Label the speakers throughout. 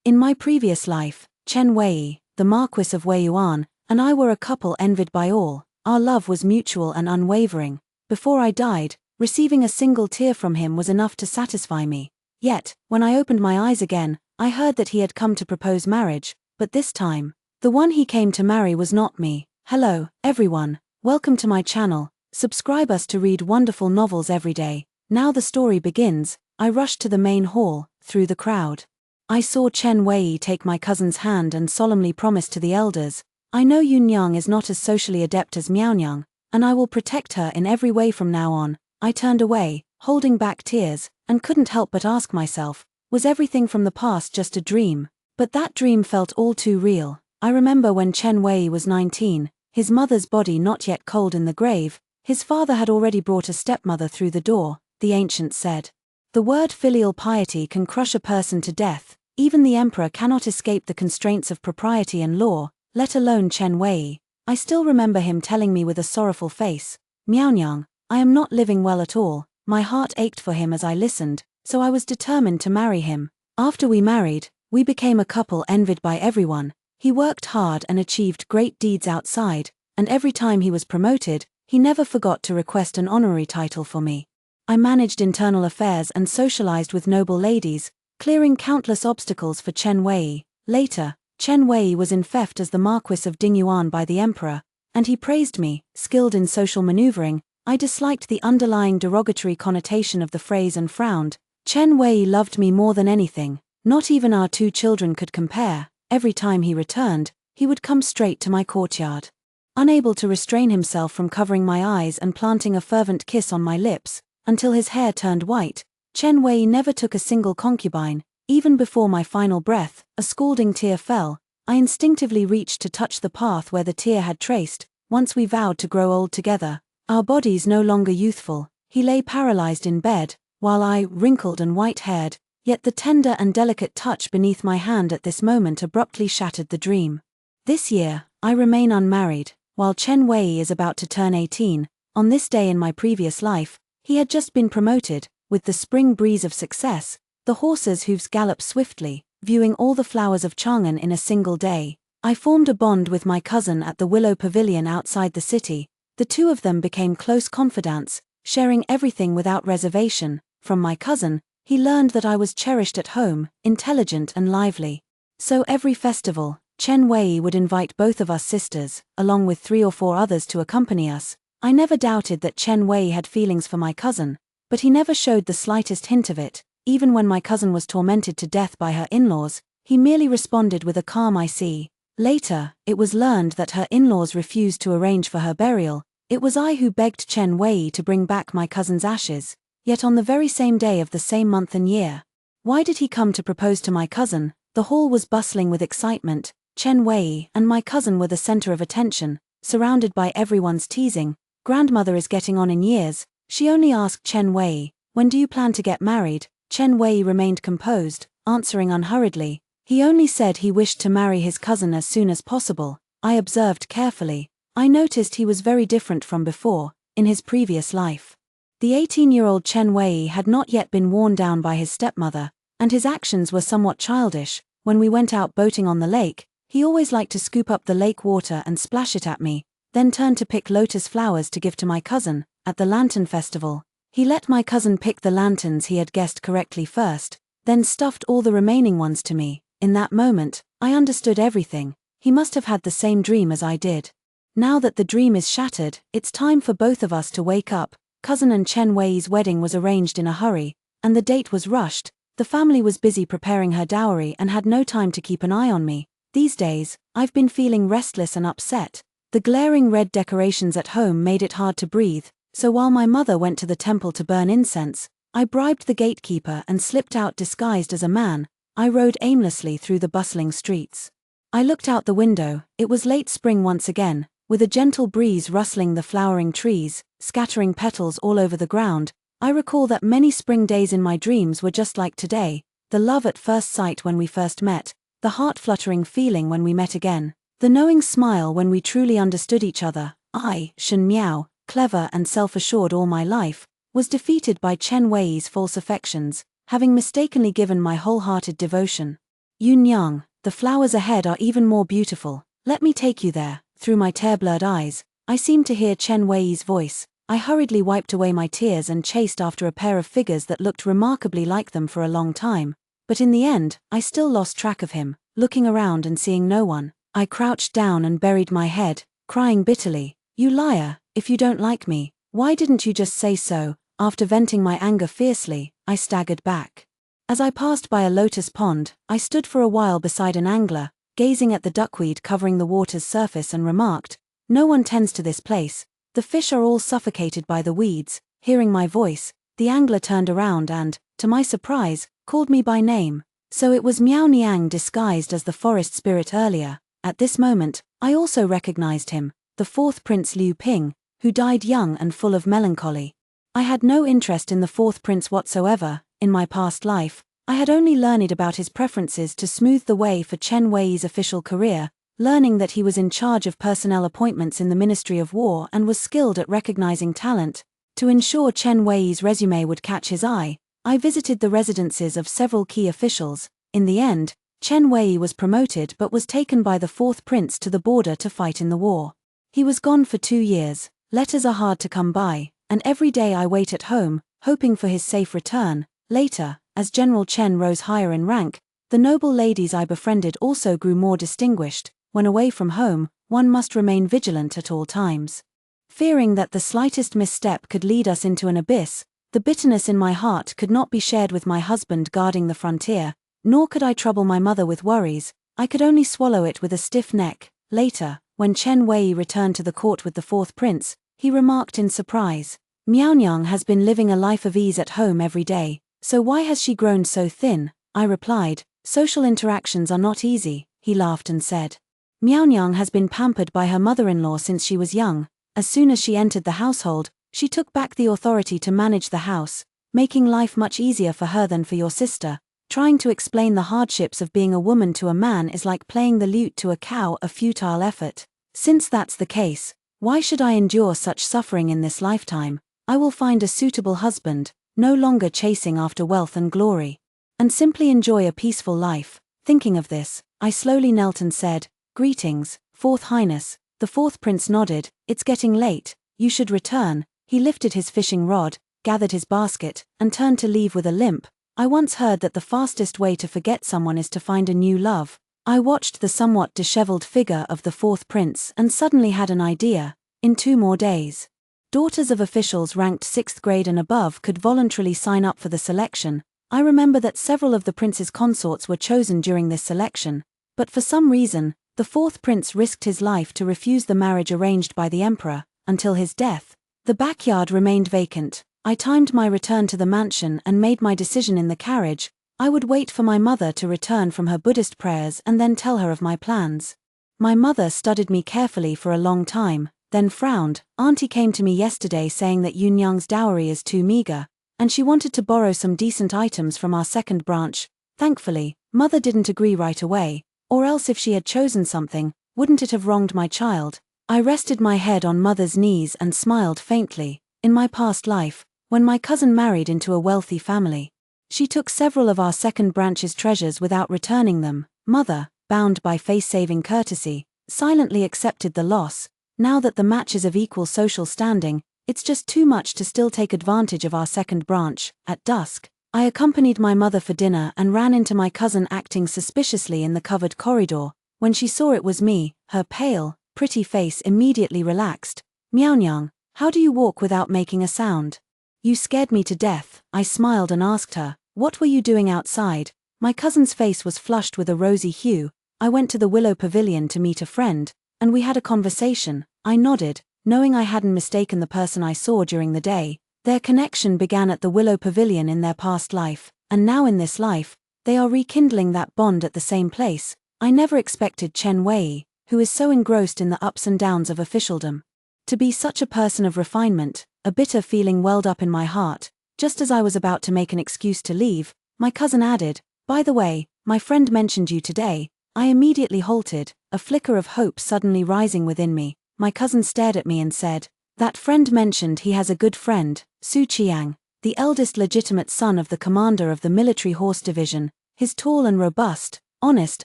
Speaker 1: In my previous life, Chen Wei, the Marquis of Weiyuan, and I were a couple envied by all. Our love was mutual and unwavering. Before I died, receiving a single tear from him was enough to satisfy me. Yet, when I opened my eyes again, I heard that he had come to propose marriage, but this time, the one he came to marry was not me. Hello, everyone. Welcome to my channel. Subscribe us to read wonderful novels every day. Now the story begins. I rushed to the main hall, through the crowd. I saw Chen Wei take my cousin's hand and solemnly promise to the elders, I know Yunyang is not as socially adept as Miaonyang, and I will protect her in every way from now on. I turned away, holding back tears, and couldn't help but ask myself, was everything from the past just a dream? But that dream felt all too real. I remember when Chen Wei was 19, his mother's body not yet cold in the grave, his father had already brought a stepmother through the door, the ancients said. The word filial piety can crush a person to death. Even the emperor cannot escape the constraints of propriety and law, let alone Chen Wei. I still remember him telling me with a sorrowful face, Miaonyang, I am not living well at all. My heart ached for him as I listened, so I was determined to marry him. After we married, we became a couple envied by everyone. He worked hard and achieved great deeds outside, and every time he was promoted, he never forgot to request an honorary title for me. I managed internal affairs and socialized with noble ladies, clearing countless obstacles for Chen Wei. Later, Chen Wei was infeft as the Marquis of Dingyuan by the emperor, and he praised me, skilled in social maneuvering. I disliked the underlying derogatory connotation of the phrase and frowned. Chen Wei loved me more than anything. Not even our two children could compare. Every time he returned, he would come straight to my courtyard. Unable to restrain himself from covering my eyes and planting a fervent kiss on my lips, until his hair turned white, Chen Wei never took a single concubine. Even before my final breath, a scalding tear fell. I instinctively reached to touch the path where the tear had traced. Once we vowed to grow old together, our bodies no longer youthful. He lay paralyzed in bed, while I, wrinkled and white-haired, yet the tender and delicate touch beneath my hand at this moment abruptly shattered the dream. This year, I remain unmarried, while Chen Wei is about to turn 18. On this day in my previous life, he had just been promoted. With the spring breeze of success, the horses' hooves galloped swiftly, viewing all the flowers of Chang'an in a single day. I formed a bond with my cousin at the Willow Pavilion outside the city. The two of them became close confidants, sharing everything without reservation. From my cousin, he learned that I was cherished at home, intelligent and lively. So every festival, Chen Wei would invite both of us sisters, along with 3 or 4 others to accompany us. I never doubted that Chen Wei had feelings for my cousin, but he never showed the slightest hint of it. Even when my cousin was tormented to death by her in-laws, he merely responded with a calm "I see." Later, it was learned that her in-laws refused to arrange for her burial. It was I who begged Chen Wei to bring back my cousin's ashes, yet on the very same day of the same month and year. Why did he come to propose to my cousin? The hall was bustling with excitement. Chen Wei and my cousin were the center of attention, surrounded by everyone's teasing. Grandmother is getting on in years. She only asked Chen Wei, when do you plan to get married? Chen Wei remained composed, answering unhurriedly. He only said he wished to marry his cousin as soon as possible. I observed carefully. I noticed he was very different from before, in his previous life. The 18-year-old Chen Wei had not yet been worn down by his stepmother, and his actions were somewhat childish. When we went out boating on the lake, he always liked to scoop up the lake water and splash it at me, then turn to pick lotus flowers to give to my cousin. At the lantern festival, he let my cousin pick the lanterns he had guessed correctly first, then stuffed all the remaining ones to me. In that moment, I understood everything. He must have had the same dream as I did. Now that the dream is shattered, it's time for both of us to wake up. Cousin and Chen Wei's wedding was arranged in a hurry, and the date was rushed. The family was busy preparing her dowry and had no time to keep an eye on me. These days, I've been feeling restless and upset. The glaring red decorations at home made it hard to breathe. So while my mother went to the temple to burn incense, I bribed the gatekeeper and slipped out disguised as a man. I rode aimlessly through the bustling streets. I looked out the window. It was late spring once again, with a gentle breeze rustling the flowering trees, scattering petals all over the ground. I recall that many spring days in my dreams were just like today. The love at first sight when we first met, the heart-fluttering feeling when we met again, the knowing smile when we truly understood each other. I, Shen Miao, clever and self-assured all my life, was defeated by Chen Wei's false affections, having mistakenly given my wholehearted devotion. Yunyang, the flowers ahead are even more beautiful. Let me take you there. Through my tear-blurred eyes, I seemed to hear Chen Wei's voice. I hurriedly wiped away my tears and chased after a pair of figures that looked remarkably like them for a long time. But in the end, I still lost track of him. Looking around and seeing no one, I crouched down and buried my head, crying bitterly. You liar, if you don't like me, why didn't you just say so? After venting my anger fiercely, I staggered back. As I passed by a lotus pond, I stood for a while beside an angler, gazing at the duckweed covering the water's surface and remarked, no one tends to this place, the fish are all suffocated by the weeds. Hearing my voice, the angler turned around and, to my surprise, called me by name. So it was Miao Niang disguised as the forest spirit earlier. At this moment, I also recognized him, the fourth Prince Liu Ping, who died young and full of melancholy. I had no interest in the fourth prince whatsoever. In my past life, I had only learned about his preferences to smooth the way for Chen Wei's official career, learning that he was in charge of personnel appointments in the Ministry of War and was skilled at recognizing talent. To ensure Chen Wei's resume would catch his eye, I visited the residences of several key officials. In the end, Chen Wei was promoted but was taken by the fourth prince to the border to fight in the war. He was gone for 2 years. Letters are hard to come by, and every day I wait at home, hoping for his safe return. Later, as General Chen rose higher in rank, the noble ladies I befriended also grew more distinguished. When away from home, one must remain vigilant at all times. Fearing that the slightest misstep could lead us into an abyss, the bitterness in my heart could not be shared with my husband guarding the frontier, nor could I trouble my mother with worries. I could only swallow it with a stiff neck. Later, when Chen Wei returned to the court with the fourth prince, he remarked in surprise, Miaonyang has been living a life of ease at home every day, so why has she grown so thin? I replied, social interactions are not easy. He laughed and said, Miaonyang has been pampered by her mother-in-law since she was young. As soon as she entered the household, she took back the authority to manage the house, making life much easier for her than for your sister. Trying to explain the hardships of being a woman to a man is like playing the lute to a cow, a futile effort. Since that's the case, why should I endure such suffering in this lifetime? I will find a suitable husband, no longer chasing after wealth and glory, and simply enjoy a peaceful life. Thinking of this, I slowly knelt and said, Greetings, Fourth Highness. The fourth prince nodded. It's getting late, you should return. He lifted his fishing rod, gathered his basket, and turned to leave with a limp. I once heard that the fastest way to forget someone is to find a new love. I watched the somewhat disheveled figure of the fourth prince and suddenly had an idea. In 2 more days, daughters of officials ranked 6th grade and above could voluntarily sign up for the selection. I remember that several of the prince's consorts were chosen during this selection, but for some reason, the fourth prince risked his life to refuse the marriage arranged by the emperor. Until his death, the backyard remained vacant. I timed my return to the mansion and made my decision in the carriage. I would wait for my mother to return from her Buddhist prayers and then tell her of my plans. My mother studied me carefully for a long time, then frowned. Auntie came to me yesterday saying that Yunyang's dowry is too meager, and she wanted to borrow some decent items from our second branch. Thankfully, mother didn't agree right away, or else if she had chosen something, wouldn't it have wronged my child? I rested my head on mother's knees and smiled faintly. In my past life, when my cousin married into a wealthy family, she took several of our second branch's treasures without returning them. Mother, bound by face-saving courtesy, silently accepted the loss. Now that the match is of equal social standing, it's just too much to still take advantage of our second branch. At dusk, I accompanied my mother for dinner and ran into my cousin acting suspiciously in the covered corridor. When she saw it was me, her pale, pretty face immediately relaxed. Miaonyang, how do you walk without making a sound? You scared me to death. I smiled and asked her, what were you doing outside? My cousin's face was flushed with a rosy hue. I went to the Willow Pavilion to meet a friend, and we had a conversation. I nodded, knowing I hadn't mistaken the person I saw during the day. Their connection began at the Willow Pavilion in their past life, and now in this life, they are rekindling that bond at the same place. I never expected Chen Wei, who is so engrossed in the ups and downs of officialdom, to be such a person of refinement. A bitter feeling welled up in my heart. Just as I was about to make an excuse to leave, my cousin added, by the way, my friend mentioned you today. I immediately halted, a flicker of hope suddenly rising within me. My cousin stared at me and said, that friend mentioned he has a good friend, Su Qiang, the eldest legitimate son of the commander of the military horse division. He's tall and robust, honest,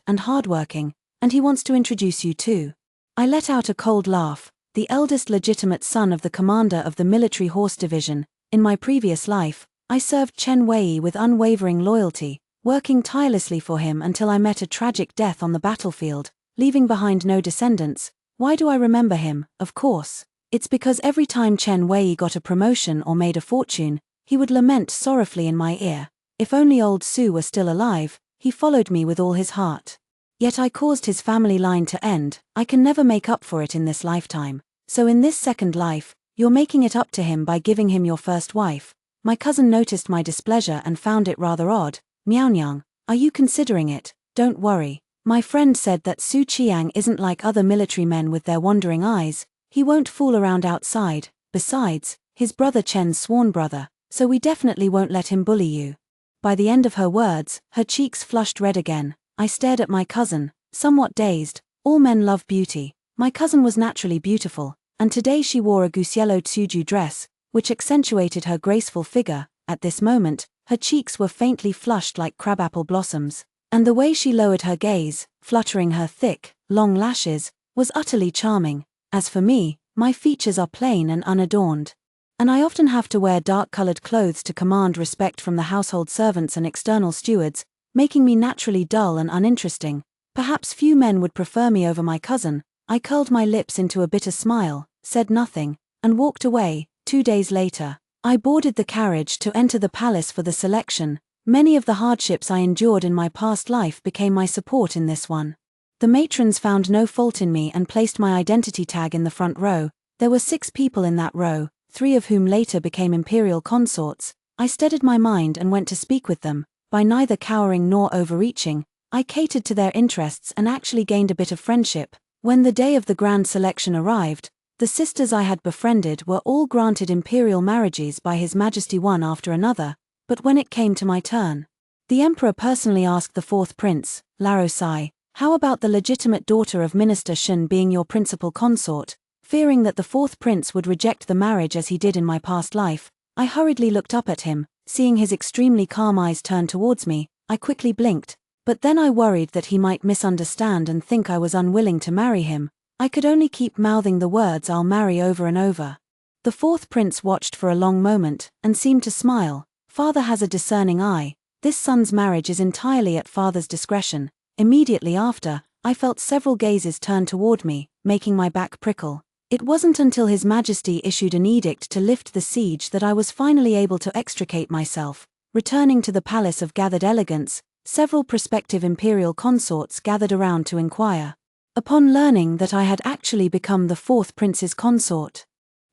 Speaker 1: and hardworking, and he wants to introduce you too." I let out a cold laugh. The eldest legitimate son of the commander of the military horse division, in my previous life, I served Chen Wei with unwavering loyalty, working tirelessly for him until I met a tragic death on the battlefield, leaving behind no descendants. Why do I remember him? Of course, it's because every time Chen Wei got a promotion or made a fortune, he would lament sorrowfully in my ear. If only old Su were still alive, he followed me with all his heart. Yet I caused his family line to end. I can never make up for it in this lifetime. So in this second life, you're making it up to him by giving him your first wife. My cousin noticed my displeasure and found it rather odd. Miaonyang, are you considering it? Don't worry. My friend said that Su Qiang isn't like other military men with their wandering eyes. He won't fool around outside. Besides, his brother Chen's sworn brother, so we definitely won't let him bully you. By the end of her words, her cheeks flushed red again. I stared at my cousin, somewhat dazed. All men love beauty. My cousin was naturally beautiful, and today she wore a Gusiello Tsuju dress, which accentuated her graceful figure. At this moment, her cheeks were faintly flushed like crabapple blossoms, and the way she lowered her gaze, fluttering her thick, long lashes, was utterly charming. As for me, my features are plain and unadorned, and I often have to wear dark-colored clothes to command respect from the household servants and external stewards, making me naturally dull and uninteresting. Perhaps few men would prefer me over my cousin. I curled my lips into a bitter smile, said nothing, and walked away. 2 days later, I boarded the carriage to enter the palace for the selection. Many of the hardships I endured in my past life became my support in this one. The matrons found no fault in me and placed my identity tag in the front row. There were 6 people in that row, 3 of whom later became imperial consorts. I steadied my mind and went to speak with them. By neither cowering nor overreaching, I catered to their interests and actually gained a bit of friendship. When the day of the grand selection arrived, the sisters I had befriended were all granted imperial marriages by His Majesty one after another, but when it came to my turn, the emperor personally asked the 4th prince, Laro Sai, "How about the legitimate daughter of Minister Shun being your principal consort?" Fearing that the 4th prince would reject the marriage as he did in my past life, I hurriedly looked up at him. Seeing his extremely calm eyes turn towards me, I quickly blinked, but then I worried that he might misunderstand and think I was unwilling to marry him. I could only keep mouthing the words "I'll marry" over and over. The 4th prince watched for a long moment, and seemed to smile. Father has a discerning eye. This son's marriage is entirely at father's discretion. Immediately after, I felt several gazes turn toward me, making my back prickle. It wasn't until His Majesty issued an edict to lift the siege that I was finally able to extricate myself. Returning to the palace of gathered elegance, several prospective imperial consorts gathered around to inquire. Upon learning that I had actually become the 4th prince's consort,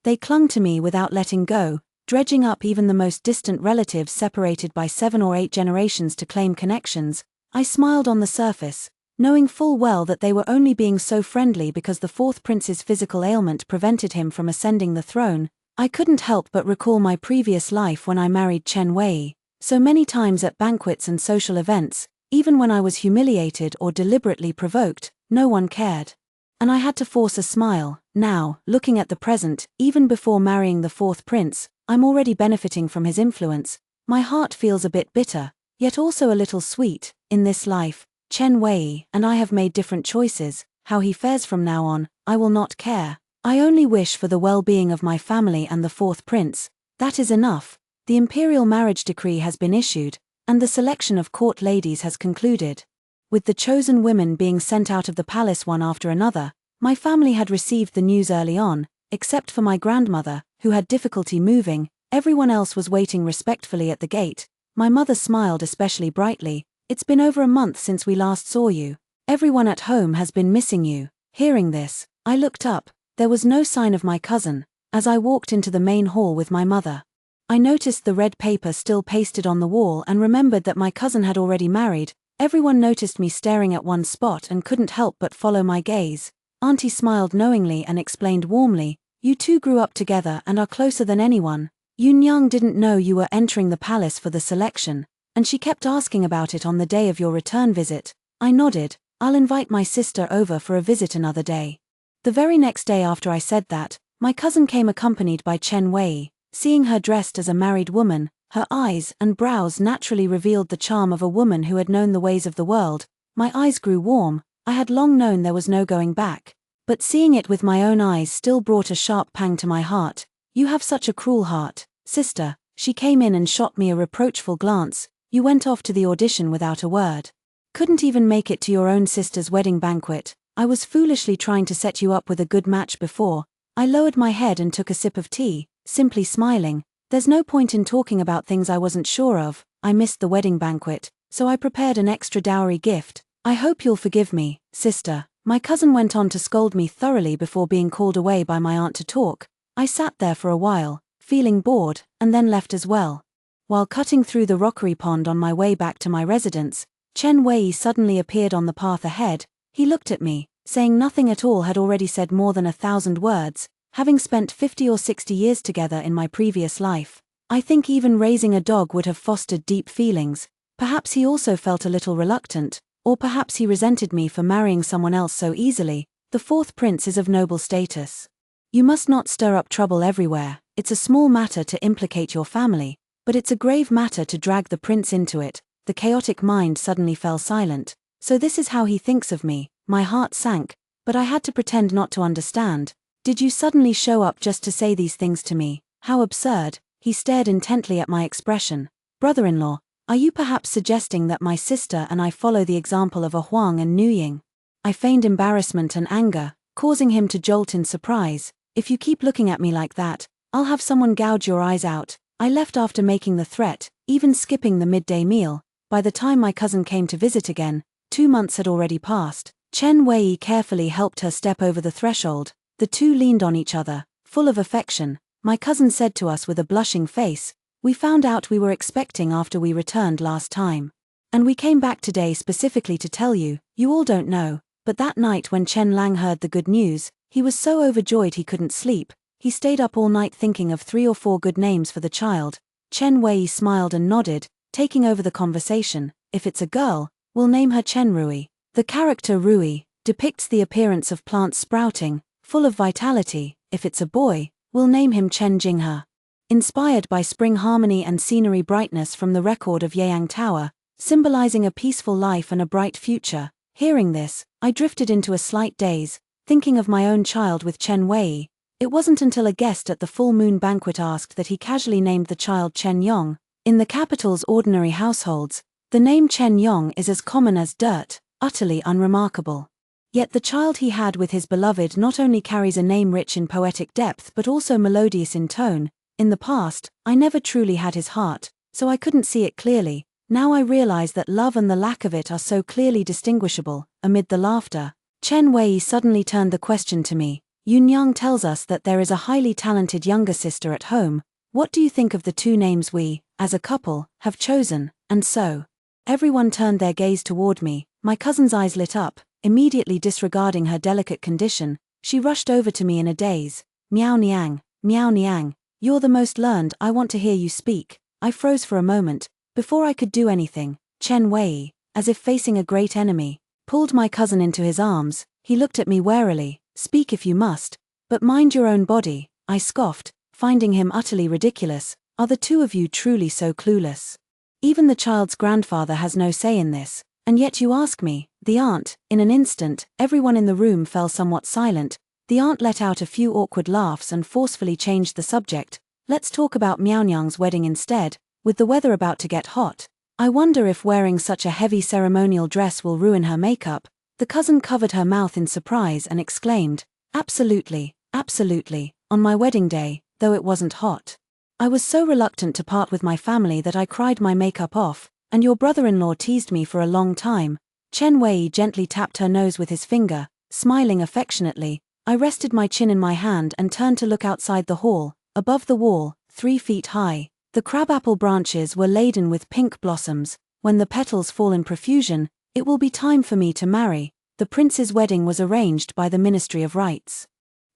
Speaker 1: they clung to me without letting go, dredging up even the most distant relatives separated by 7 or 8 generations to claim connections. I smiled on the surface, knowing full well that they were only being so friendly because the 4th prince's physical ailment prevented him from ascending the throne. I couldn't help but recall my previous life when I married Chen Wei. So many times at banquets and social events, even when I was humiliated or deliberately provoked, no one cared. And I had to force a smile. Now, looking at the present, even before marrying the 4th prince, I'm already benefiting from his influence. My heart feels a bit bitter, yet also a little sweet. In this life, Chen Wei and I have made different choices. How he fares from now on, I will not care. I only wish for the well-being of my family and the 4th prince. That is enough. The imperial marriage decree has been issued, and the selection of court ladies has concluded. With the chosen women being sent out of the palace one after another, my family had received the news early on. Except for my grandmother, who had difficulty moving, everyone else was waiting respectfully at the gate. My mother smiled especially brightly. "It's been over a month since we last saw you. Everyone at home has been missing you." Hearing this, I looked up. There was no sign of my cousin. As I walked into the main hall with my mother, I noticed the red paper still pasted on the wall and remembered that my cousin had already married. Everyone noticed me staring at one spot and couldn't help but follow my gaze. Auntie smiled knowingly and explained warmly, "You two grew up together and are closer than anyone. Yunyang didn't know you were entering the palace for the selection, and she kept asking about it on the day of your return visit." I nodded. "I'll invite my sister over for a visit another day." The very next day after I said that, my cousin came accompanied by Chen Wei. Seeing her dressed as a married woman, her eyes and brows naturally revealed the charm of a woman who had known the ways of the world. My eyes grew warm. I had long known there was no going back. But seeing it with my own eyes still brought a sharp pang to my heart. You have such a cruel heart, sister. She came in and shot me a reproachful glance. You went off to the audition without a word. Couldn't even make it to your own sister's wedding banquet. I was foolishly trying to set you up with a good match before. I lowered my head and took a sip of tea, simply smiling. There's no point in talking about things I wasn't sure of. I missed the wedding banquet, so I prepared an extra dowry gift. I hope you'll forgive me, sister. My cousin went on to scold me thoroughly before being called away by my aunt to talk. I sat there for a while, feeling bored, and then left as well. While cutting through the rockery pond on my way back to my residence, Chen Wei suddenly appeared on the path ahead. He looked at me, saying nothing at all, had already said more than 1,000 words, having spent 50 or 60 years together in my previous life. I think even raising a dog would have fostered deep feelings. Perhaps he also felt a little reluctant, or perhaps he resented me for marrying someone else so easily. The fourth prince is of noble status. You must not stir up trouble everywhere. It's a small matter to implicate your family, but it's a grave matter to drag the prince into it. The chaotic mind suddenly fell silent. So this is how he thinks of me. My heart sank, but I had to pretend not to understand. Did you suddenly show up just to say these things to me? How absurd. He stared intently at my expression. Brother-in-law, are you perhaps suggesting that my sister and I follow the example of a Huang and Nuying? I feigned embarrassment and anger, causing him to jolt in surprise. If you keep looking at me like that, I'll have someone gouge your eyes out. I left after making the threat, even skipping the midday meal. By the time my cousin came to visit again, 2 months had already passed. Chen Wei carefully helped her step over the threshold. The two leaned on each other, full of affection. My cousin said to us with a blushing face, "We found out we were expecting after we returned last time. And we came back today specifically to tell you. You all don't know, but that night when Chen Lang heard the good news, he was so overjoyed he couldn't sleep. He stayed up all night thinking of 3 or 4 good names for the child." Chen Wei smiled and nodded, taking over the conversation. "If it's a girl, we'll name her Chen Rui." The character Rui depicts the appearance of plants sprouting, full of vitality. If it's a boy, we'll name him Chen Jinghe. Inspired by spring harmony and scenery brightness from the record of Yeyang Tower, symbolizing a peaceful life and a bright future. Hearing this, I drifted into a slight daze, thinking of my own child with Chen Wei. It wasn't until a guest at the full moon banquet asked that he casually named the child Chen Yong. In the capital's ordinary households, the name Chen Yong is as common as dirt, utterly unremarkable. Yet the child he had with his beloved not only carries a name rich in poetic depth but also melodious in tone. In the past, I never truly had his heart, so I couldn't see it clearly. Now I realize that love and the lack of it are so clearly distinguishable. Amid the laughter, Chen Wei suddenly turned the question to me. Yun Yang tells us that there is a highly talented younger sister at home. What do you think of the 2 names we, as a couple, have chosen? And so, everyone turned their gaze toward me. My cousin's eyes lit up. Immediately disregarding her delicate condition, she rushed over to me in a daze. Miao Niang, Miao Niang, you're the most learned. I want to hear you speak. I froze for a moment. Before I could do anything, Chen Wei, as if facing a great enemy, pulled my cousin into his arms. He looked at me warily. Speak if you must, but mind your own body. I scoffed, finding him utterly ridiculous. Are the 2 of you truly so clueless? Even the child's grandfather has no say in this, and yet you ask me. The aunt. In an instant, everyone in the room fell somewhat silent. The aunt let out a few awkward laughs and forcefully changed the subject. Let's talk about Miaonyang's wedding instead. With the weather about to get hot, I wonder if wearing such a heavy ceremonial dress will ruin her makeup. The cousin covered her mouth in surprise and exclaimed, "Absolutely, absolutely, on my wedding day, though it wasn't hot. I was so reluctant to part with my family that I cried my makeup off, and your brother-in-law teased me for a long time." Chen Wei gently tapped her nose with his finger, smiling affectionately. I rested my chin in my hand and turned to look outside the hall. Above the wall, 3 feet high, the crabapple branches were laden with pink blossoms. When the petals fall in profusion, it will be time for me to marry. The prince's wedding was arranged by the Ministry of Rites,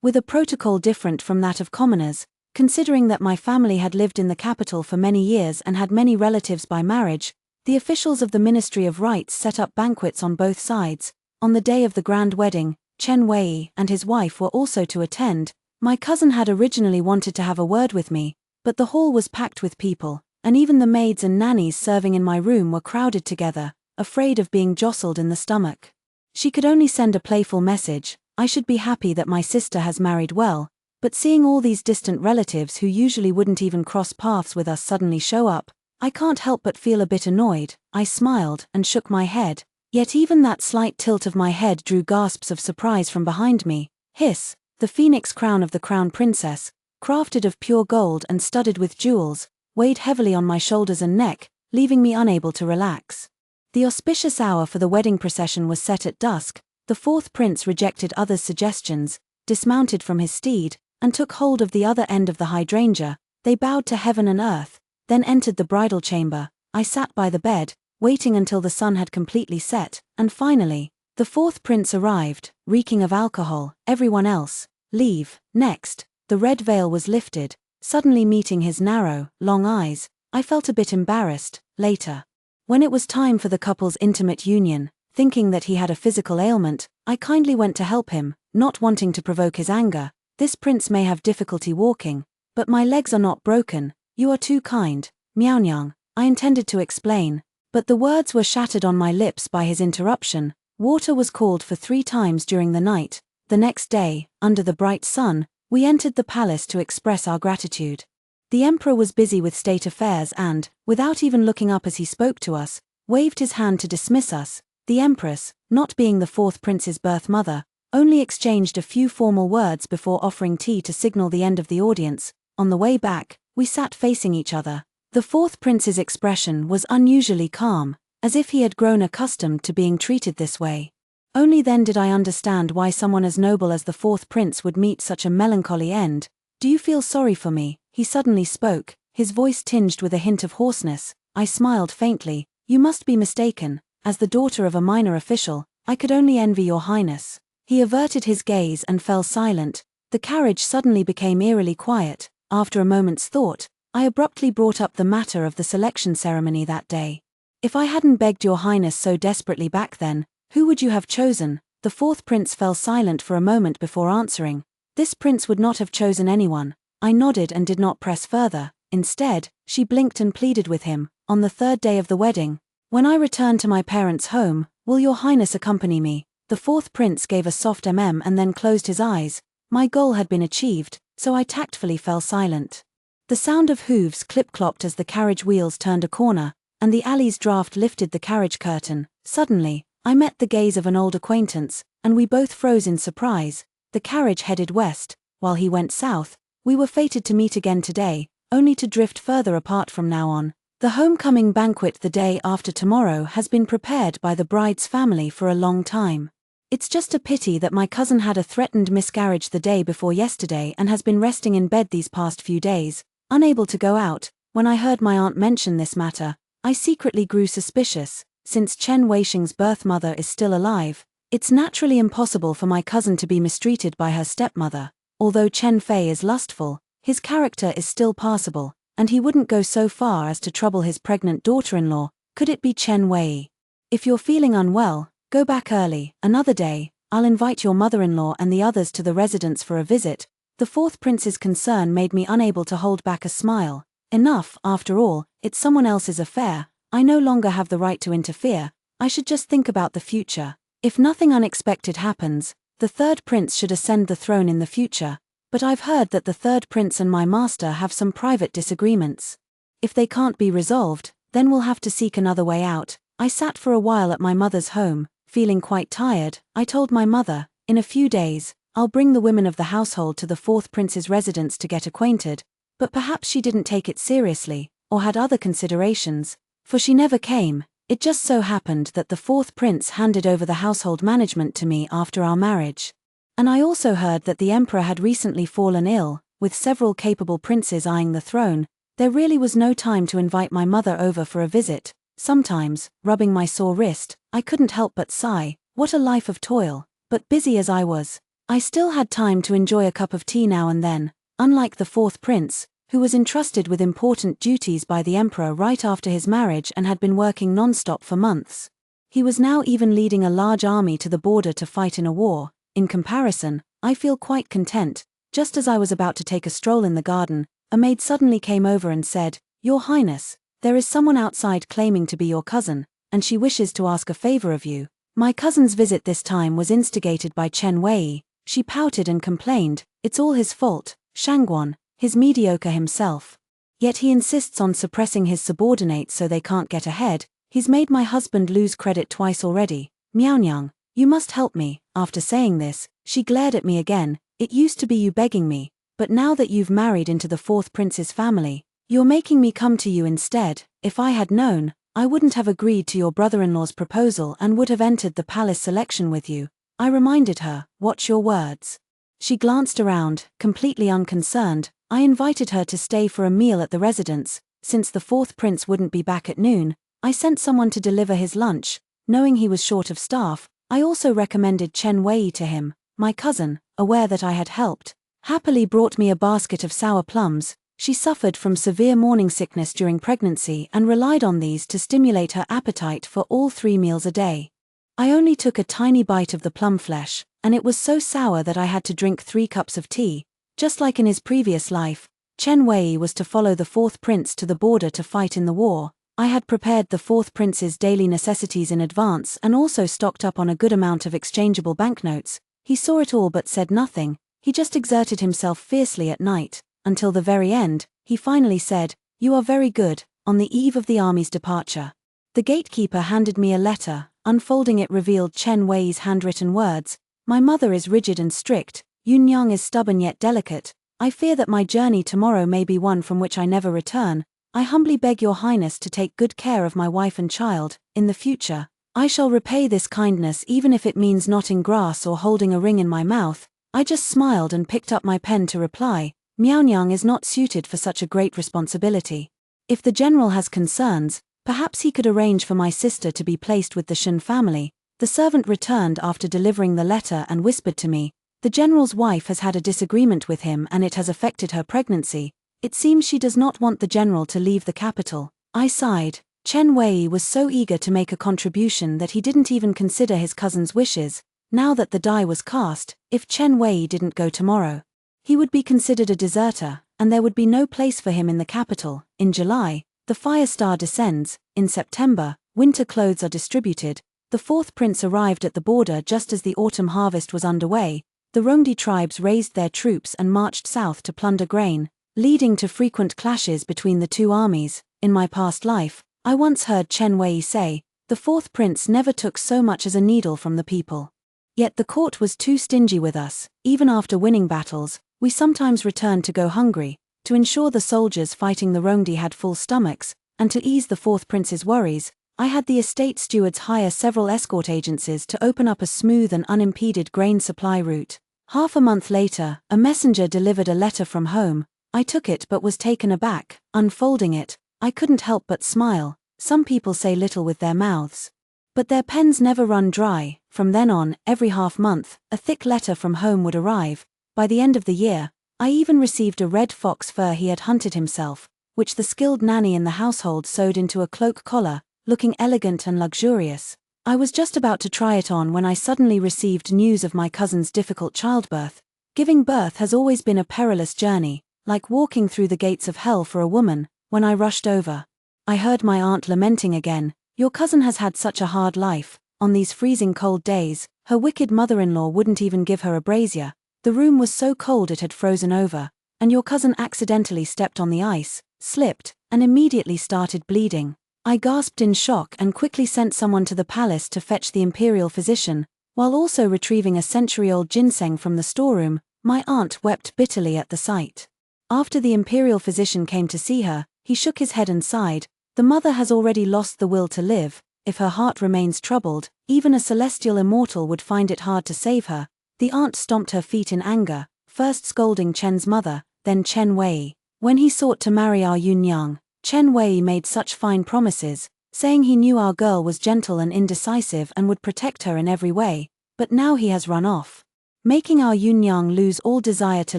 Speaker 1: with a protocol different from that of commoners. Considering that my family had lived in the capital for many years and had many relatives by marriage, the officials of the Ministry of Rites set up banquets on both sides. On the day of the grand wedding, Chen Wei and his wife were also to attend. My cousin had originally wanted to have a word with me, but the hall was packed with people, and even the maids and nannies serving in my room were crowded together. afraid of being jostled in the stomach. She could only send a playful message, "I should be happy that my sister has married well," but seeing all these distant relatives who usually wouldn't even cross paths with us suddenly show up, I can't help but feel a bit annoyed. I smiled and shook my head, yet even that slight tilt of my head drew gasps of surprise from behind me. Hiss! The phoenix crown of the crown princess, crafted of pure gold and studded with jewels, weighed heavily on my shoulders and neck, leaving me unable to relax. The auspicious hour for the wedding procession was set at dusk. The fourth prince rejected others' suggestions, dismounted from his steed, and took hold of the other end of the hydrangea. They bowed to heaven and earth, then entered the bridal chamber. I sat by the bed, waiting until the sun had completely set, and finally, the fourth prince arrived, reeking of alcohol. Everyone else, leave. Next, the red veil was lifted, suddenly meeting his narrow, long eyes. I felt a bit embarrassed. Later, when it was time for the couple's intimate union, thinking that he had a physical ailment, I kindly went to help him, not wanting to provoke his anger. "This prince may have difficulty walking, but my legs are not broken. You are too kind." Miao. I intended to explain, but the words were shattered on my lips by his interruption. Water was called for 3 times during the night. The next day, under the bright sun, we entered the palace to express our gratitude. The emperor was busy with state affairs and, without even looking up as he spoke to us, waved his hand to dismiss us. The empress, not being the fourth prince's birth mother, only exchanged a few formal words before offering tea to signal the end of the audience. On the way back, we sat facing each other. The fourth prince's expression was unusually calm, as if he had grown accustomed to being treated this way. Only then did I understand why someone as noble as the fourth prince would meet such a melancholy end. "Do you feel sorry for me?" he suddenly spoke, his voice tinged with a hint of hoarseness. I smiled faintly. "You must be mistaken. As the daughter of a minor official, I could only envy your highness." He averted his gaze and fell silent. The carriage suddenly became eerily quiet. After a moment's thought, I abruptly brought up the matter of the selection ceremony that day. "If I hadn't begged your highness so desperately back then, who would you have chosen?" The fourth prince fell silent for a moment before answering. "This prince would not have chosen anyone." I nodded and did not press further. Instead, she blinked and pleaded with him. "On the 3rd day of the wedding, when I return to my parents' home, will your highness accompany me?" The fourth prince gave a soft and then closed his eyes. My goal had been achieved, so I tactfully fell silent. The sound of hooves clip-clopped as the carriage wheels turned a corner, and the alley's draft lifted the carriage curtain. Suddenly, I met the gaze of an old acquaintance, and we both froze in surprise. The carriage headed west, while he went south. We were fated to meet again today, only to drift further apart from now on. The homecoming banquet the day after tomorrow has been prepared by the bride's family for a long time. It's just a pity that my cousin had a threatened miscarriage the day before yesterday and has been resting in bed these past few days, unable to go out. When I heard my aunt mention this matter, I secretly grew suspicious. Since Chen Weisheng's birth mother is still alive, it's naturally impossible for my cousin to be mistreated by her stepmother. Although Chen Fei is lustful, his character is still passable, and he wouldn't go so far as to trouble his pregnant daughter-in-law. Could it be Chen Wei? If you're feeling unwell, go back early. Another day, I'll invite your mother-in-law and the others to the residence for a visit. The fourth prince's concern made me unable to hold back a smile. Enough, after all, it's someone else's affair. I no longer have the right to interfere. I should just think about the future. If nothing unexpected happens, the third prince should ascend the throne in the future. But I've heard that the third prince and my master have some private disagreements. If they can't be resolved, then we'll have to seek another way out. I sat for a while at my mother's home, feeling quite tired. I told my mother, in a few days, I'll bring the women of the household to the fourth prince's residence to get acquainted. But perhaps she didn't take it seriously, or had other considerations, for she never came. It just so happened that the fourth prince handed over the household management to me after our marriage. And I also heard that the emperor had recently fallen ill, with several capable princes eyeing the throne. There really was no time to invite my mother over for a visit. Sometimes, rubbing my sore wrist, I couldn't help but sigh. What a life of toil. But busy as I was, I still had time to enjoy a cup of tea now and then. Unlike the fourth prince, who was entrusted with important duties by the emperor right after his marriage and had been working non-stop for months. He was now even leading a large army to the border to fight in a war. In comparison, I feel quite content. Just as I was about to take a stroll in the garden, a maid suddenly came over and said, "Your Highness, there is someone outside claiming to be your cousin." and she wishes to ask a favor of you. My cousin's visit this time was instigated by Chen Wei. She pouted and complained, it's all his fault, Shangguan, he's mediocre himself. Yet he insists on suppressing his subordinates so they can't get ahead. He's made my husband lose credit twice already. Miaonyang, you must help me. After saying this, she glared at me again. It used to be you begging me, but now that you've married into the fourth prince's family, you're making me come to you instead. If I had known, I wouldn't have agreed to your brother-in-law's proposal and would have entered the palace selection with you. I reminded her, watch your words. She glanced around, completely unconcerned. I invited her to stay for a meal at the residence. Since the fourth prince wouldn't be back at noon, I sent someone to deliver his lunch. Knowing he was short of staff, I also recommended Chen Wei to him. My cousin, aware that I had helped, happily brought me a basket of sour plums. She suffered from severe morning sickness during pregnancy and relied on these to stimulate her appetite for all 3 meals a day. I only took a tiny bite of the plum flesh, and it was so sour that I had to drink 3 cups of tea. Just like in his previous life, Chen Wei was to follow the fourth prince to the border to fight in the war. I had prepared the fourth prince's daily necessities in advance and also stocked up on a good amount of exchangeable banknotes. He saw it all but said nothing. He just exerted himself fiercely at night. Until the very end, he finally said, "You are very good," on the eve of the army's departure. The gatekeeper handed me a letter. Unfolding it revealed Chen Wei's handwritten words. My mother is rigid and strict. Yunyang is stubborn yet delicate. I fear that my journey tomorrow may be one from which I never return. I humbly beg your highness to take good care of my wife and child. In the future, I shall repay this kindness even if it means knotting grass or holding a ring in my mouth. I just smiled and picked up my pen to reply. Miaonyang is not suited for such a great responsibility. If the general has concerns, perhaps he could arrange for my sister to be placed with the Shen family. The servant returned after delivering the letter and whispered to me, the general's wife has had a disagreement with him and it has affected her pregnancy. It seems she does not want the general to leave the capital. I sighed. Chen Wei was so eager to make a contribution that he didn't even consider his cousin's wishes. Now that the die was cast, if Chen Wei didn't go tomorrow, he would be considered a deserter, and there would be no place for him in the capital. In July, the fire star descends. In September, winter clothes are distributed. The fourth prince arrived at the border just as the autumn harvest was underway. The Rongdi tribes raised their troops and marched south to plunder grain, leading to frequent clashes between the two armies. In my past life, I once heard Chen Wei say, the fourth prince never took so much as a needle from the people. Yet the court was too stingy with us. Even after winning battles, we sometimes returned to go hungry. To ensure the soldiers fighting the Rongdi had full stomachs, and to ease the fourth prince's worries, I had the estate stewards hire several escort agencies to open up a smooth and unimpeded grain supply route. Half a month later, a messenger delivered a letter from home. I took it but was taken aback. Unfolding it, I couldn't help but smile. Some people say little with their mouths, but their pens never run dry. From then on, every half-month, a thick letter from home would arrive. By the end of the year, I even received a red fox fur he had hunted himself, which the skilled nanny in the household sewed into a cloak collar, looking elegant and luxurious. I was just about to try it on when I suddenly received news of my cousin's difficult childbirth. Giving birth has always been a perilous journey, like walking through the gates of hell for a woman. When I rushed over, I heard my aunt lamenting again. Your cousin has had such a hard life. On these freezing cold days, her wicked mother-in-law wouldn't even give her a brazier. The room was so cold it had frozen over, and your cousin accidentally stepped on the ice, slipped, and immediately started bleeding. I gasped in shock and quickly sent someone to the palace to fetch the imperial physician, while also retrieving a century-old ginseng from the storeroom. My aunt wept bitterly at the sight. After the imperial physician came to see her, he shook his head and sighed. The mother has already lost the will to live. If her heart remains troubled, even a celestial immortal would find it hard to save her. The aunt stomped her feet in anger, first scolding Chen's mother, then Chen Wei. When he sought to marry our Yunyang, Chen Wei made such fine promises, saying he knew our girl was gentle and indecisive and would protect her in every way, but now he has run off, making our Yunyang lose all desire to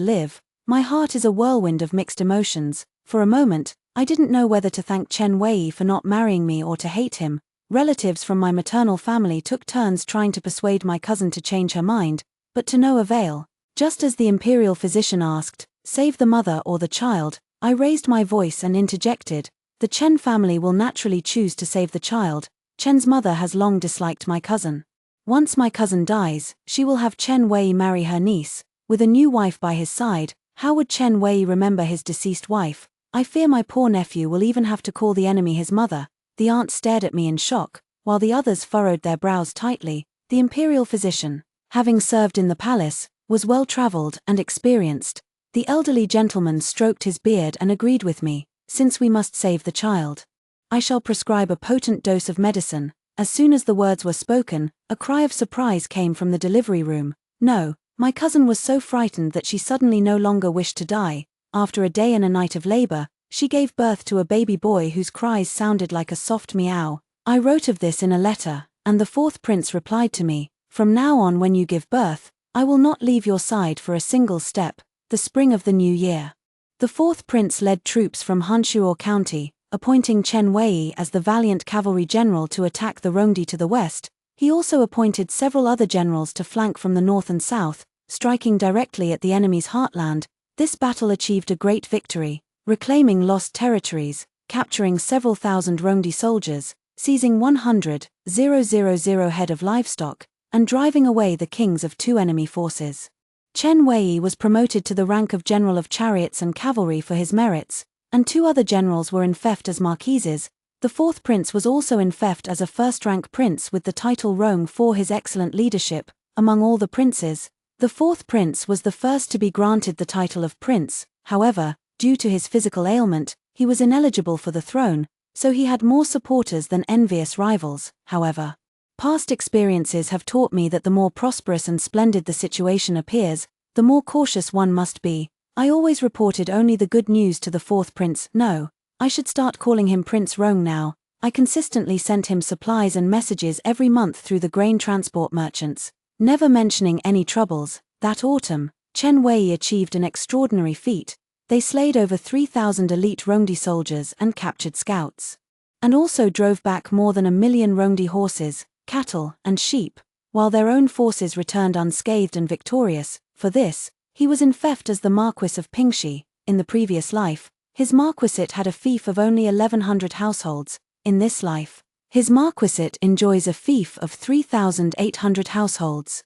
Speaker 1: live. My heart is a whirlwind of mixed emotions. For a moment, I didn't know whether to thank Chen Wei for not marrying me or to hate him. Relatives from my maternal family took turns trying to persuade my cousin to change her mind, but to no avail. Just as the imperial physician asked, save the mother or the child, I raised my voice and interjected, the Chen family will naturally choose to save the child. Chen's mother has long disliked my cousin. Once my cousin dies, she will have Chen Wei marry her niece. With a new wife by his side, how would Chen Wei remember his deceased wife? I fear my poor nephew will even have to call the enemy his mother. The aunt stared at me in shock, while the others furrowed their brows tightly. The imperial physician, having served in the palace, was well-traveled and experienced. The elderly gentleman stroked his beard and agreed with me. Since we must save the child, I shall prescribe a potent dose of medicine. As soon as the words were spoken, a cry of surprise came from the delivery room. No, my cousin was so frightened that she suddenly no longer wished to die. After a day and a night of labor, she gave birth to a baby boy whose cries sounded like a soft meow. I wrote of this in a letter, and the fourth prince replied to me, "From now on when you give birth, I will not leave your side for a single step." The spring of the new year. The fourth prince led troops from Hanshuo County, appointing Chen Wei as the valiant cavalry general to attack the Rongdi to the west. He also appointed several other generals to flank from the north and south, striking directly at the enemy's heartland. This battle achieved a great victory, reclaiming lost territories, capturing several thousand Rongdi soldiers, seizing 100,000 head of livestock, and driving away the kings of two enemy forces. Chen Wei was promoted to the rank of General of Chariots and Cavalry for his merits, and two other generals were infeft as marquises. The fourth prince was also infeft as a first-rank prince with the title Rong for his excellent leadership. Among all the princes, the fourth prince was the first to be granted the title of prince. However, due to his physical ailment, he was ineligible for the throne, so he had more supporters than envious rivals. However, past experiences have taught me that the more prosperous and splendid the situation appears, the more cautious one must be. I always reported only the good news to the fourth prince. No, I should start calling him Prince Rong now. I consistently sent him supplies and messages every month through the grain transport merchants, never mentioning any troubles. That autumn, Chen Wei achieved an extraordinary feat. They slayed over 3,000 elite Rongdi soldiers and captured scouts, and also drove back more than 1 million Rongdi horses, cattle, and sheep, while their own forces returned unscathed and victorious. For this, he was infeft as the Marquis of Pingxi. In the previous life, his marquisate had a fief of only 1,100 households. In this life, his marquisate enjoys a fief of 3,800 households.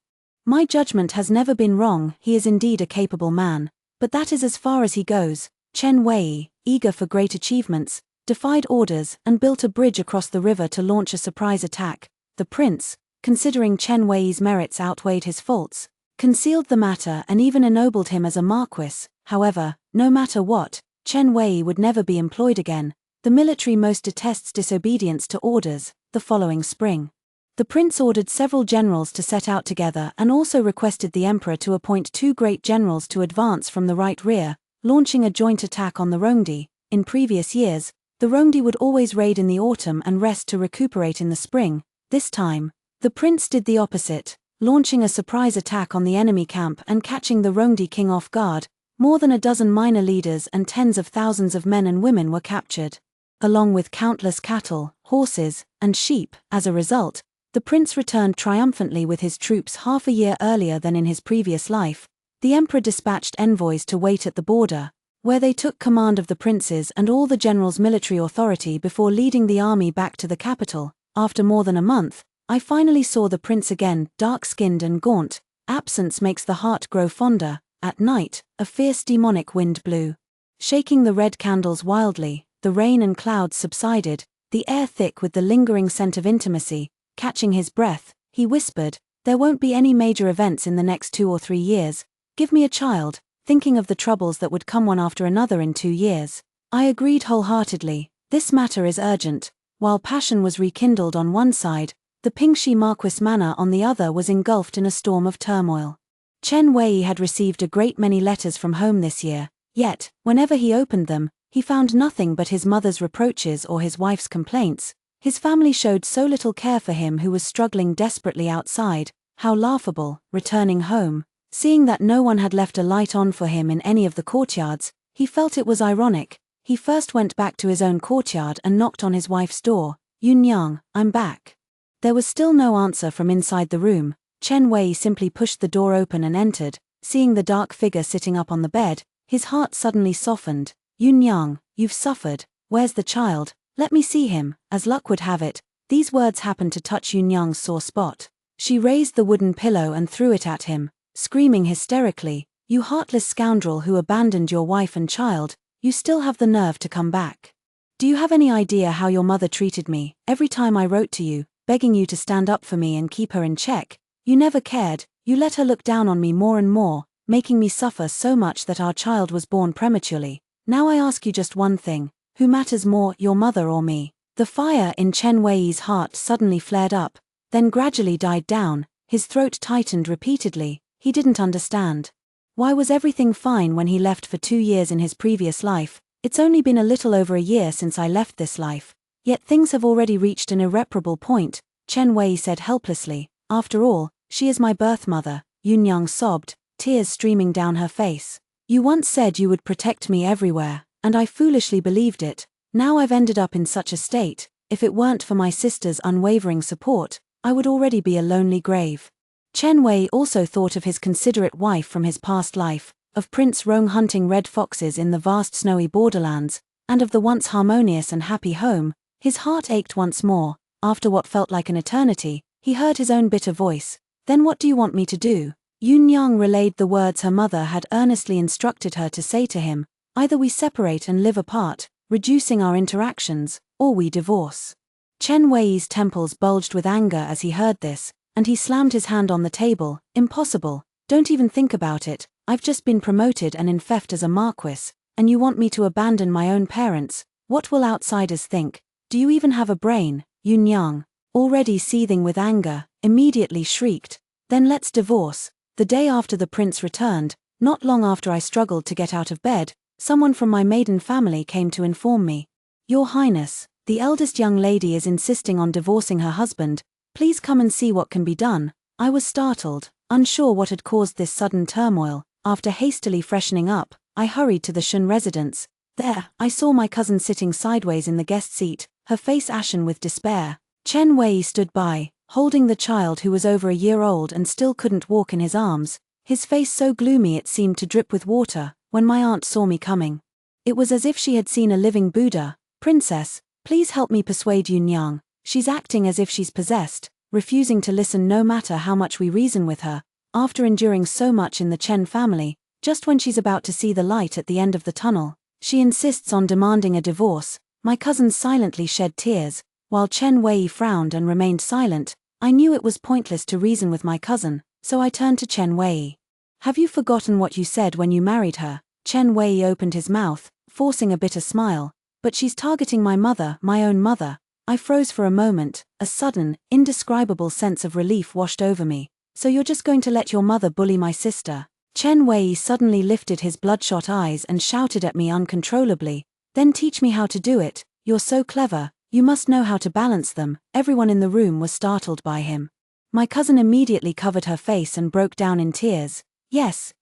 Speaker 1: My judgment has never been wrong. He is indeed a capable man, but that is as far as he goes. Chen Wei, eager for great achievements, defied orders and built a bridge across the river to launch a surprise attack. The prince, considering Chen Wei's merits outweighed his faults, concealed the matter and even ennobled him as a marquis. However, no matter what, Chen Wei would never be employed again. The military most detests disobedience to orders. The following spring, the prince ordered several generals to set out together and also requested the emperor to appoint 2 great generals to advance from the right rear, launching a joint attack on the Rongdi. In previous years, the Rongdi would always raid in the autumn and rest to recuperate in the spring. This time, the prince did the opposite, launching a surprise attack on the enemy camp and catching the Rongdi king off guard. More than a dozen minor leaders and tens of thousands of men and women were captured, along with countless cattle, horses, and sheep. As a result, the prince returned triumphantly with his troops half a year earlier than in his previous life. The emperor dispatched envoys to wait at the border, where they took command of the princes and all the generals' military authority before leading the army back to the capital. After more than a month, I finally saw the prince again, dark-skinned and gaunt. Absence makes the heart grow fonder. At night, a fierce demonic wind blew, shaking the red candles wildly. The rain and clouds subsided, the air thick with the lingering scent of intimacy. Catching his breath, he whispered, "There won't be any major events in the next 2 or 3 years. Give me a child," thinking of the troubles that would come one after another in 2 years. I agreed wholeheartedly. This matter is urgent. While passion was rekindled on one side, the Pingxi Marquis manor on the other was engulfed in a storm of turmoil. Chen Wei had received a great many letters from home this year, yet, whenever he opened them, he found nothing but his mother's reproaches or his wife's complaints. His family showed so little care for him who was struggling desperately outside. How laughable. Returning home, seeing that no one had left a light on for him in any of the courtyards, he felt it was ironic. He first went back to his own courtyard and knocked on his wife's door. "Yunyang, I'm back." There was still no answer from inside the room. Chen Wei simply pushed the door open and entered. Seeing the dark figure sitting up on the bed, his heart suddenly softened. "Yunyang, you've suffered. Where's the child? Let me see him." As luck would have it, These words happened to touch Yunyang's sore spot. She raised the wooden pillow and threw it at him, screaming hysterically, "You heartless scoundrel who abandoned your wife and child, you still have the nerve to come back. Do you have any idea how your mother treated me? Every time I wrote to you, begging you to stand up for me and keep her in check, you never cared. You let her look down on me more and more, making me suffer so much that our child was born prematurely. Now I ask you just one thing, who matters more, your mother or me?" The fire in Chen Wei's heart suddenly flared up, then gradually died down. His throat tightened repeatedly. He didn't understand. Why was everything fine when he left for 2 years in his previous life? It's only been a little over a year since I left this life. Yet things have already reached an irreparable point, Chen Wei said helplessly. After all, she is my birth mother, Yunyang sobbed, tears streaming down her face. You once said you would protect me everywhere, and I foolishly believed it. Now I've ended up in such a state. If it weren't for my sister's unwavering support, I would already be a lonely grave. Chen Wei also thought of his considerate wife from his past life, of Prince Rong hunting red foxes in the vast snowy borderlands, and of the once harmonious and happy home. His heart ached once more. After what felt like an eternity, he heard his own bitter voice. "Then what do you want me to do?" Yunyang relayed the words her mother had earnestly instructed her to say to him. "Either we separate and live apart, reducing our interactions, or we divorce." Chen Wei's temples bulged with anger as he heard this, and he slammed his hand on the table. "Impossible. Don't even think about it. I've just been promoted and in theft as a marquis, and you want me to abandon my own parents? What will outsiders think? Do you even have a brain?" Yunyang, already seething with anger, immediately shrieked. "Then let's divorce." The day after the prince returned, not long after I struggled to get out of bed, someone from my maiden family came to inform me. "Your Highness, the eldest young lady is insisting on divorcing her husband. Please come and see what can be done." I was startled, unsure what had caused this sudden turmoil. After hastily freshening up, I hurried to the Shun residence. There, I saw my cousin sitting sideways in the guest seat, her face ashen with despair. Chen Wei stood by, holding the child who was over a year old and still couldn't walk in his arms, his face so gloomy it seemed to drip with water. When my aunt saw me coming, it was as if she had seen a living Buddha. "Princess, please help me persuade Yunyang. She's acting as if she's possessed, refusing to listen no matter how much we reason with her. After enduring so much in the Chen family, just when she's about to see the light at the end of the tunnel, she insists on demanding a divorce." My cousin silently shed tears, while Chen Wei frowned and remained silent. I knew it was pointless to reason with my cousin, so I turned to Chen Wei. "Have you forgotten what you said when you married her?" Chen Wei opened his mouth, forcing a bitter smile. "But she's targeting my mother, my own mother." I froze for a moment. A sudden, indescribable sense of relief washed over me. "So you're just going to let your mother bully my sister?" Chen Wei suddenly lifted his bloodshot eyes and shouted at me uncontrollably. "Then teach me how to do it. You're so clever, you must know how to balance them." Everyone in the room was startled by him. My cousin immediately covered her face and broke down in tears. Yes,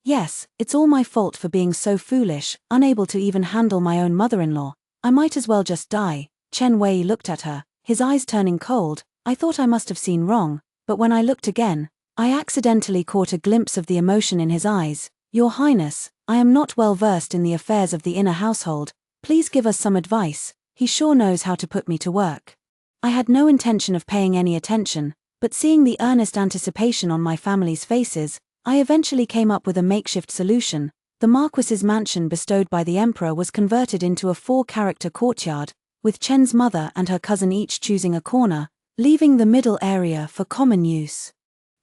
Speaker 1: it's all my fault for being so foolish, unable to even handle my own mother-in-law. I might as well just die." Chen Wei looked at her, his eyes turning cold. I thought I must have seen wrong, but when I looked again, I accidentally caught a glimpse of the emotion in his eyes. "Your Highness, I am not well versed in the affairs of the inner household. Please give us some advice. He sure knows how to put me to work." I had no intention of paying any attention, but seeing the earnest anticipation on my family's faces, I eventually came up with a makeshift solution. The Marquis's mansion bestowed by the Emperor was converted into a 4-character courtyard, with Chen's mother and her cousin each choosing a corner, leaving the middle area for common use.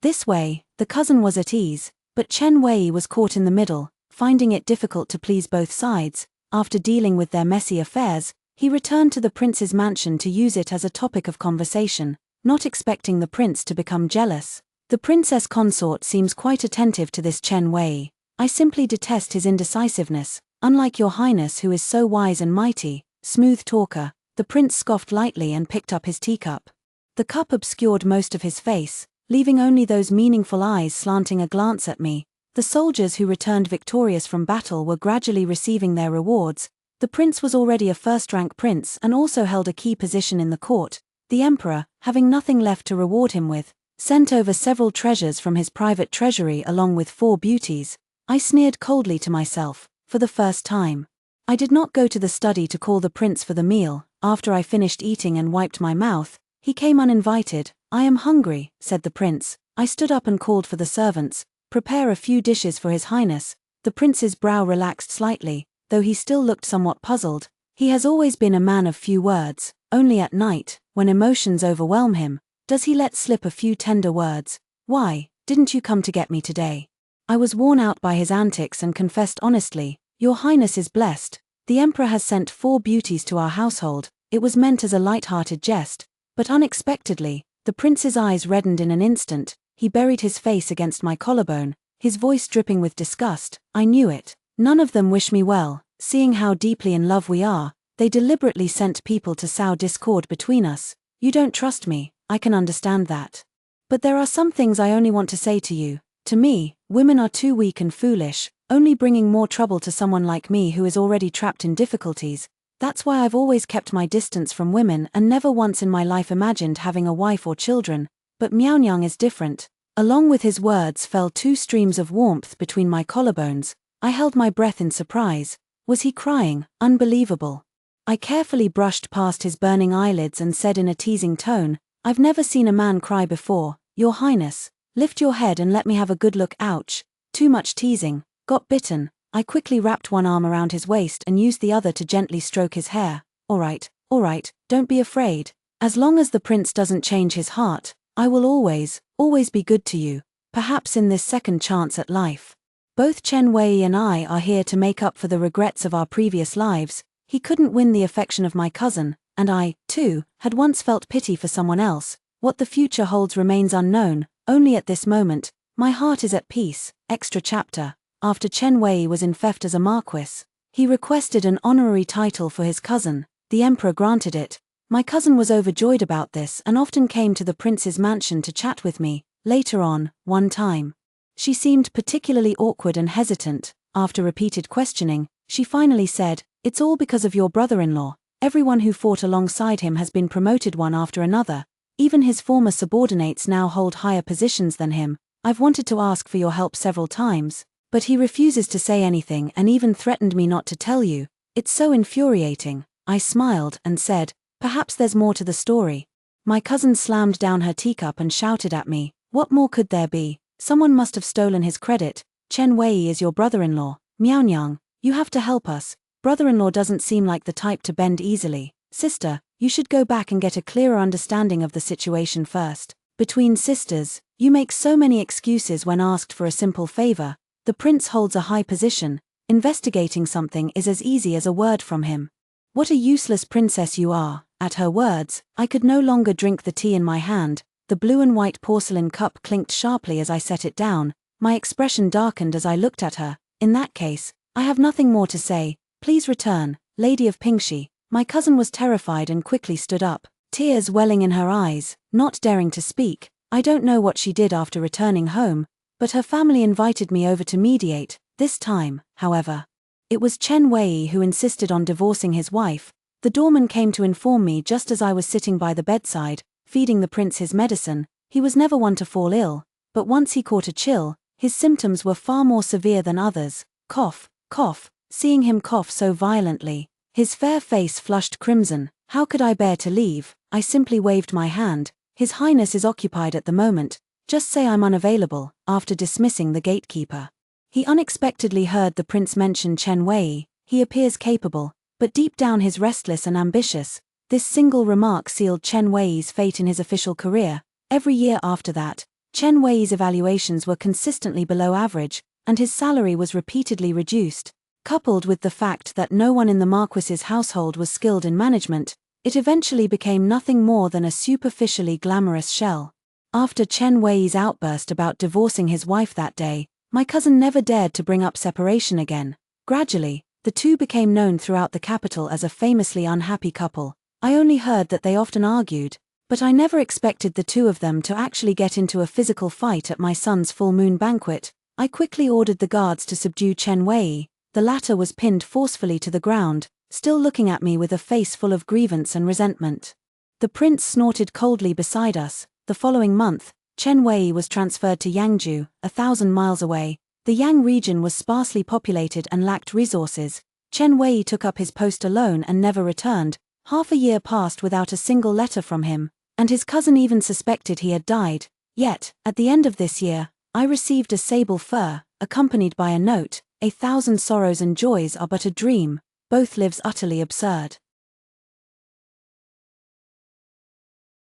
Speaker 1: This way, the cousin was at ease, but Chen Wei was caught in the middle, finding it difficult to please both sides. After dealing with their messy affairs, he returned to the prince's mansion to use it as a topic of conversation, not expecting the prince to become jealous. The princess consort seems quite attentive to this Chen Wei. I simply detest his indecisiveness. Unlike your Highness who is so wise and mighty, smooth talker, the prince scoffed lightly and picked up his teacup. The cup obscured most of his face, leaving only those meaningful eyes slanting a glance at me. The soldiers who returned victorious from battle were gradually receiving their rewards. The prince was already a first-rank prince and also held a key position in the court. The emperor, having nothing left to reward him with, sent over several treasures from his private treasury along with 4 beauties. I sneered coldly to myself. For the first time, I did not go to the study to call the prince for the meal. After I finished eating and wiped my mouth, He came uninvited. "I am hungry," said the prince. I stood up and called for the servants. "Prepare a few dishes for His Highness." The prince's brow relaxed slightly, though he still looked somewhat puzzled. He has always been a man of few words. Only at night, when emotions overwhelm him, does he let slip a few tender words. "Why, didn't you come to get me today?" I was worn out by his antics and confessed honestly, "Your Highness is blessed. The Emperor has sent 4 beauties to our household." It was meant as a light-hearted jest, but unexpectedly, the prince's eyes reddened in an instant. He buried his face against my collarbone, his voice dripping with disgust. "I knew it. None of them wish me well. Seeing how deeply in love we are, they deliberately sent people to sow discord between us. You don't trust me, I can understand that. But there are some things I only want to say to you. To me, women are too weak and foolish, only bringing more trouble to someone like me who is already trapped in difficulties. That's why I've always kept my distance from women and never once in my life imagined having a wife or children. But Miaonyang is different." Along with his words fell 2 streams of warmth between my collarbones. I held my breath in surprise. Was he crying? Unbelievable. I carefully brushed past his burning eyelids and said in a teasing tone, "I've never seen a man cry before. Your Highness, lift your head and let me have a good look." Ouch. Too much teasing. Got bitten. I quickly wrapped one arm around his waist and used the other to gently stroke his hair. All right, don't be afraid. As long as the prince doesn't change his heart, I will always be good to you, perhaps in this second chance at life. Both Chen Wei and I are here to make up for the regrets of our previous lives. He couldn't win the affection of my cousin, and I, too, had once felt pity for someone else. What the future holds remains unknown. Only at this moment, my heart is at peace. Extra chapter. After Chen Wei was infeft as a marquis, he requested an honorary title for his cousin. The emperor granted it. My cousin was overjoyed about this and often came to the prince's mansion to chat with me. Later on, one time, she seemed particularly awkward and hesitant. After repeated questioning, she finally said, "It's all because of your brother-in-law. Everyone who fought alongside him has been promoted one after another. Even his former subordinates now hold higher positions than him. I've wanted to ask for your help several times, but he refuses to say anything and even threatened me not to tell you. It's so infuriating." I smiled and said, "Perhaps there's more to the story." My cousin slammed down her teacup and shouted at me, "What more could there be? Someone must have stolen his credit. Chen Wei is your brother-in-law. Miaonyang, you have to help us. Brother-in-law doesn't seem like the type to bend easily. Sister, you should go back and get a clearer understanding of the situation first. Between sisters, you make so many excuses when asked for a simple favor. The prince holds a high position. Investigating something is as easy as a word from him. What a useless princess you are." At her words, I could no longer drink the tea in my hand. The blue and white porcelain cup clinked sharply as I set it down. My expression darkened as I looked at her. "In that case, I have nothing more to say. Please return, Lady of Pingxi." My cousin was terrified and quickly stood up, tears welling in her eyes, not daring to speak. I don't know what she did after returning home, but her family invited me over to mediate. This time, however, it was Chen Wei who insisted on divorcing his wife. The doorman came to inform me just as I was sitting by the bedside, feeding the prince his medicine. He was never one to fall ill, but once he caught a chill, his symptoms were far more severe than others. Cough, cough. Seeing him cough so violently, his fair face flushed crimson. How could I bear to leave? I simply waved my hand. "His Highness is occupied at the moment. Just say I'm unavailable." After dismissing the gatekeeper, he unexpectedly heard the prince mention Chen Wei. He appears capable, but deep down he's restless and ambitious. This single remark sealed Chen Wei's fate in his official career. Every year after that, Chen Wei's evaluations were consistently below average, and his salary was repeatedly reduced. Coupled with the fact that no one in the Marquis's household was skilled in management, it eventually became nothing more than a superficially glamorous shell. After Chen Wei's outburst about divorcing his wife that day, my cousin never dared to bring up separation again. Gradually, the two became known throughout the capital as a famously unhappy couple. I only heard that they often argued, but I never expected the two of them to actually get into a physical fight at my son's full moon banquet. I quickly ordered the guards to subdue Chen Wei. The latter was pinned forcefully to the ground, still looking at me with a face full of grievance and resentment. The prince snorted coldly beside us. The following month, Chen Wei was transferred to Yangzhou, 1,000 miles away. The Yang region was sparsely populated and lacked resources. Chen Wei took up his post alone and never returned. Half a year passed without a single letter from him. and his cousin even suspected he had died. Yet, at the end of this year, I received a sable fur, accompanied by a note, "A thousand sorrows and joys are but a dream, both lives utterly absurd."